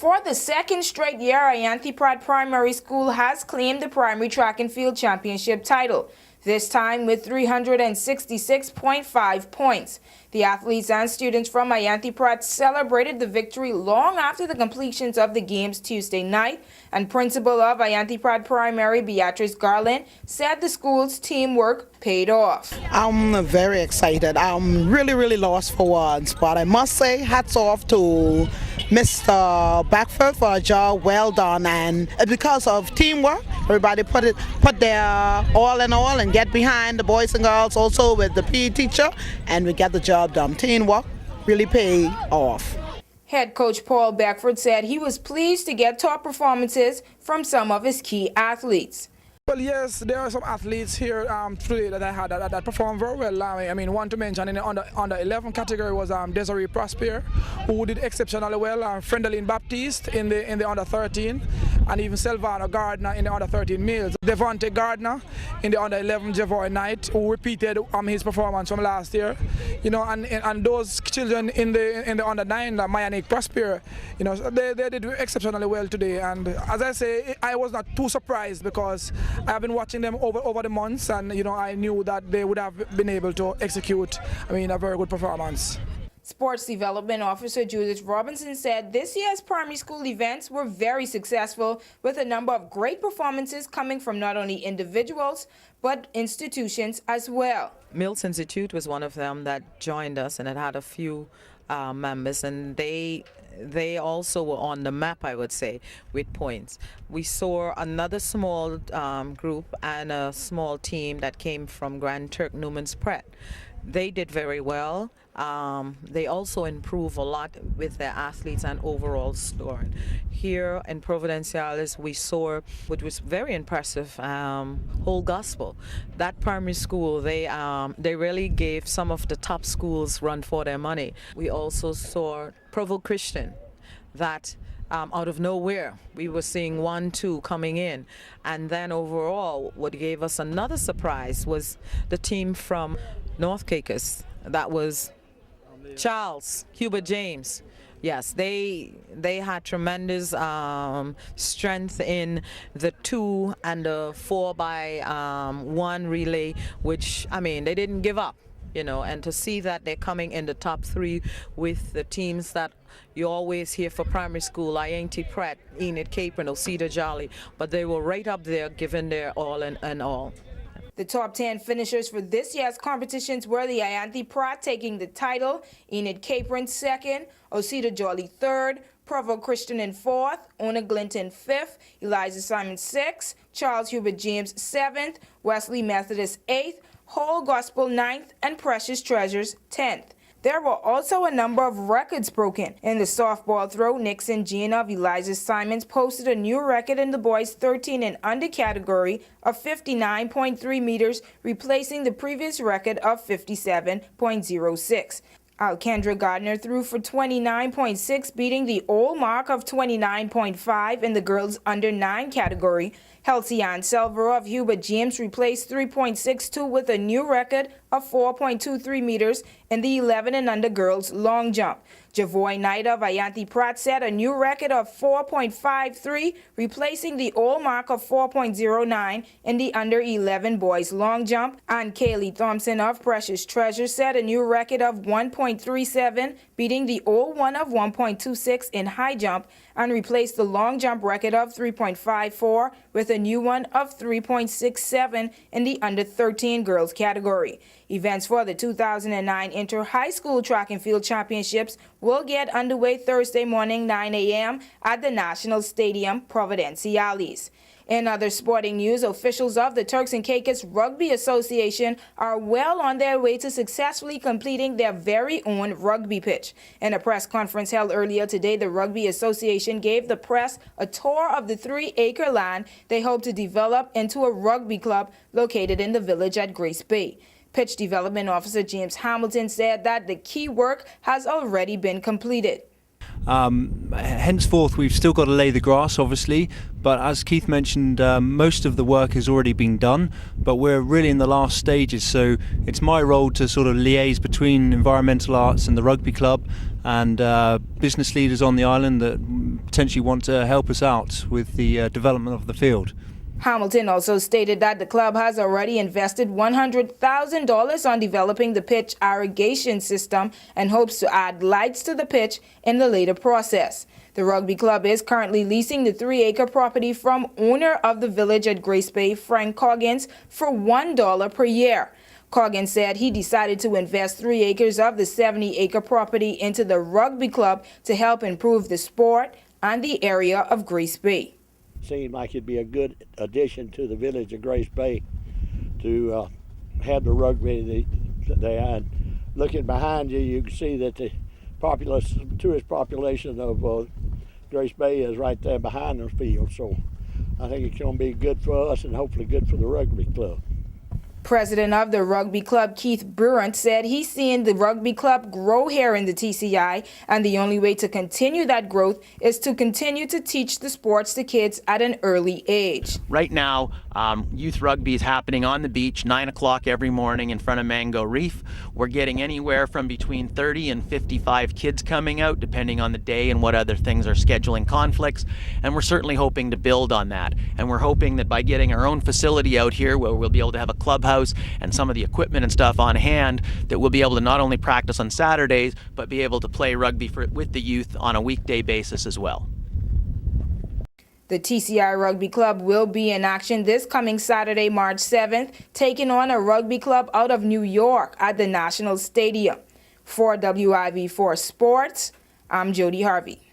For the second straight year, Ianthe Pratt Primary School has claimed the primary track and field championship title, this time with 366.5 points. The athletes and students from Ianthe Pratt celebrated the victory long after the completions of the games Tuesday night, and principal of Ianthe Pratt Primary, Beatrice Garland, said the school's teamwork paid off. I'm very excited. I'm really lost for words, but I must say hats off to Mr. Backford for a job well done, and because of teamwork, everybody put their all in all and get behind the boys and girls, also with the PE teacher, and we get the job done. Teamwork really paid off. Head coach Paul Beckford said he was pleased to get top performances from some of his key athletes. Well, yes, there are some athletes here today that I had that performed very well. I mean, one to mention in the under 11 category was Desiree Prosper, who did exceptionally well. Frendeline Baptiste in the under 13, and even Selvano Gardner in the under 13 males. Devontae Gardner in the under 11 Javoy Knight, who repeated his performance from last year. You know, and those children in the under 9, Mayanik Prosper, you know, they did exceptionally well today. And as I say, I was not too surprised because I have been watching them over the months, and you know, I knew that they would have been able to execute, a very good performance. Sports Development Officer Judith Robinson said this year's primary school events were very successful, with a number of great performances coming from not only individuals but institutions as well. Mills Institute was one of them that joined us, and it had a few members, and they also were on the map, I would say, with points. We saw another small group and a small team that came from Grand Turk Newman's Pratt. They did very well. They also improve a lot with their athletes and overall scoring. Here in Providenciales, we saw, which was very impressive, Whole Gospel. That primary school, they really gave some of the top schools run for their money. We also saw Provo Christian, that out of nowhere, we were seeing 1-2 coming in. And then overall, what gave us another surprise was the team from North Caicos. That was Charles Hubert James. Yes, they had tremendous strength in the 2 and the 4x1 relay, which, they didn't give up, you know, and to see that they're coming in the top 3 with the teams that you always hear for primary school, Ianthe Pratt, Enid Capron, Osita Jolly, but they were right up there giving their all and all. The top 10 finishers for this year's competitions were the Ianthe Pratt taking the title, Enid Capron 2nd, Osita Jolly 3rd, Provo Christian in 4th, Ona Glinton 5th, Eliza Simon 6th, Charles Hubert James 7th, Wesley Methodist 8th, Whole Gospel 9th, and Precious Treasures 10th. There were also a number of records broken. In the softball throw, Nixon Jean of Eliza Simons posted a new record in the boys 13 and under category of 59.3 meters, replacing the previous record of 57.06. Alkendra Gardner threw for 29.6, beating the old mark of 29.5 in the girls under 9 category. Halcyon Silver of Hubert James replaced 3.62 with a new record of 4.23 meters in the 11 and under girls long jump. Javoy Knight of Ianthe Pratt set a new record of 4.53, replacing the old mark of 4.09 in the under 11 boys long jump. And Kaylee Thompson of Precious Treasure set a new record of 1.37, beating the old one of 1.26 in high jump, and replaced the long jump record of 3.54 with a new one of 3.67 in the under 13 girls category. Events for the 2009 Inter-High School Track and Field Championships will get underway Thursday morning 9 a.m. at the National Stadium, Providenciales. In other sporting news, officials of the Turks and Caicos Rugby Association are well on their way to successfully completing their very own rugby pitch. In a press conference held earlier today, the Rugby Association gave the press a tour of the 3-acre land they hope to develop into a rugby club located in the village at Grace Bay. Pitch Development Officer James Hamilton said that the key work has already been completed. Henceforth, we've still got to lay the grass, obviously, but as Keith mentioned, most of the work has already been done, but we're really in the last stages, so it's my role to sort of liaise between Environmental Arts and the rugby club and business leaders on the island that potentially want to help us out with the development of the field. Hamilton also stated that the club has already invested $100,000 on developing the pitch irrigation system and hopes to add lights to the pitch in the later process. The rugby club is currently leasing the 3-acre property from owner of the village at Grace Bay, Frank Coggins, for $1 per year. Coggins said he decided to invest 3 acres of the 70-acre property into the rugby club to help improve the sport and the area of Grace Bay. Seemed like it'd be a good addition to the village of Grace Bay to have the rugby there. And looking behind you, you can see that the tourist population of Grace Bay is right there behind the field. So I think it's going to be good for us and hopefully good for the rugby club. President of the rugby club, Keith Bruant, said he's seeing the rugby club grow here in the TCI, and the only way to continue that growth is to continue to teach the sports to kids at an early age. Right now, youth rugby is happening on the beach, 9 o'clock every morning in front of Mango Reef. We're getting anywhere from between 30 and 55 kids coming out, depending on the day and what other things are scheduling conflicts. And we're certainly hoping to build on that. And we're hoping that by getting our own facility out here, where we'll be able to have a clubhouse and some of the equipment and stuff on hand, that we'll be able to not only practice on Saturdays, but be able to play rugby with the youth on a weekday basis as well. The TCI Rugby Club will be in action this coming Saturday, March 7th, taking on a rugby club out of New York at the National Stadium. For WIV4 Sports, I'm Jody Harvey.